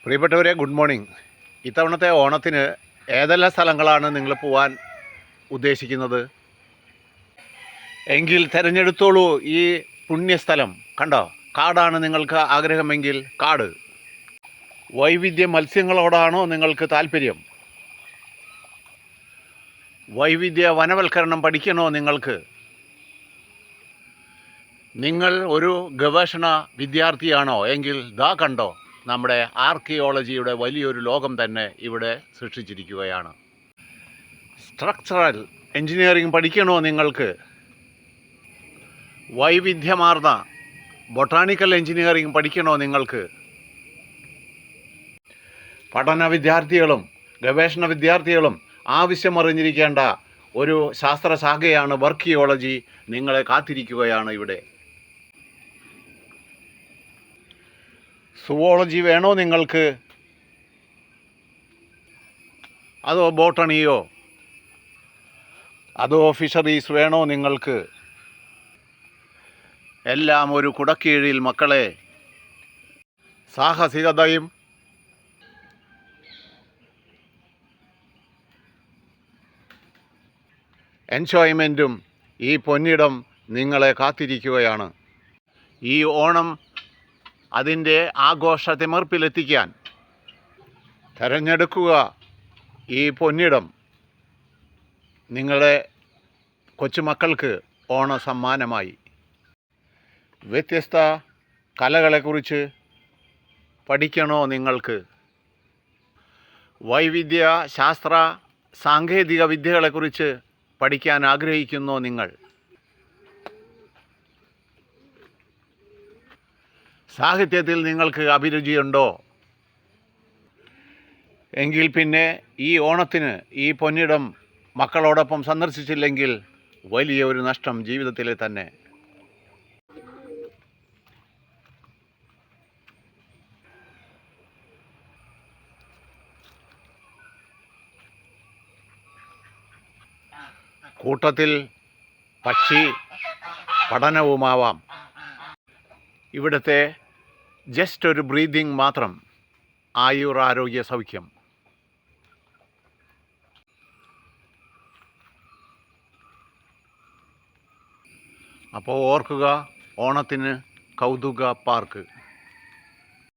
പ്രിയപ്പെട്ടവരെ, good morning. ഇത്തവണത്തെ ഓണത്തിന് ഏതെല്ലാം സ്ഥലങ്ങളാണ് നിങ്ങൾ പോകാൻ ഉദ്ദേശിക്കുന്നത്? എങ്കിൽ തിരഞ്ഞെടുത്തോളൂ ഈ പുണ്യസ്ഥലം. കണ്ടോ, കാടാണ് നിങ്ങൾക്ക് ആഗ്രഹമെങ്കിൽ കാട്. വൈവിധ്യ മത്സ്യങ്ങളോടാണോ നിങ്ങൾക്ക് താല്പര്യം? വൈവിധ്യ വനവൽക്കരണം പഠിക്കണോ നിങ്ങൾക്ക്? നിങ്ങൾ ഒരു ഗവേഷണ വിദ്യാർത്ഥിയാണോ എങ്കിൽ ദാ കണ്ടോ, നമ്മുടെ ആർക്കിയോളജിയുടെ വലിയൊരു ലോകം തന്നെ ഇവിടെ സൃഷ്ടിച്ചിരിക്കുകയാണ്. സ്ട്രക്ചറൽ എഞ്ചിനീയറിംഗ് പഠിക്കണോ നിങ്ങൾക്ക്? വൈവിധ്യമാർന്ന ബൊട്ടാണിക്കൽ എഞ്ചിനീയറിംഗ് പഠിക്കണോ നിങ്ങൾക്ക്? പഠന വിദ്യാർത്ഥികളും ഗവേഷണ വിദ്യാർത്ഥികളും ആവശ്യമറിഞ്ഞിരിക്കേണ്ട ഒരു ശാസ്ത്രശാഖയാണ് വർക്കിയോളജി. നിങ്ങളെ കാത്തിരിക്കുകയാണ് ഇവിടെ. സുവോളജി വേണോ നിങ്ങൾക്ക്? അതോ ബോട്ടണിയോ? അതോ ഫിഷറീസ് വേണോ നിങ്ങൾക്ക്? എല്ലാം ഒരു കുടക്കീഴിൽ മക്കളെ. സാഹസികതയും എൻജോയ്മെൻറ്റും ഈ പൊന്നിടം നിങ്ങളെ കാത്തിരിക്കുകയാണ്. ഈ ഓണം അതിൻ്റെ ആഘോഷ തിമിർപ്പിലെത്തിക്കാൻ തിരഞ്ഞെടുക്കുക ഈ പൊന്നിടം നിങ്ങളുടെ കൊച്ചുമക്കൾക്ക് ഓണ സമ്മാനമായി. വ്യത്യസ്ത കലകളെക്കുറിച്ച് പഠിക്കണോ നിങ്ങൾക്ക്? വൈവിധ്യ ശാസ്ത്ര സാങ്കേതിക വിദ്യകളെക്കുറിച്ച് പഠിക്കാൻ ആഗ്രഹിക്കുന്നോ നിങ്ങൾ? സാഹിത്യത്തിൽ നിങ്ങൾക്ക് അഭിരുചിയുണ്ടോ? എങ്കിൽ പിന്നെ ഈ ഓണത്തിന് ഈ പൊന്നിടം മക്കളോടൊപ്പം സന്ദർശിച്ചില്ലെങ്കിൽ വലിയ ഒരു നഷ്ടം ജീവിതത്തിലെ തന്നെ. കൂട്ടത്തിൽ പക്ഷി പഠനവുമാവാം. ഇവിടുത്തെ ജസ്റ്റ് ഒരു ബ്രീതിങ് മാത്രം ആയുരാരോഗ്യ സൗഖ്യം. അപ്പോൾ ഓർക്കുക, ഓണത്തിന് കൗതുക പാർക്ക്.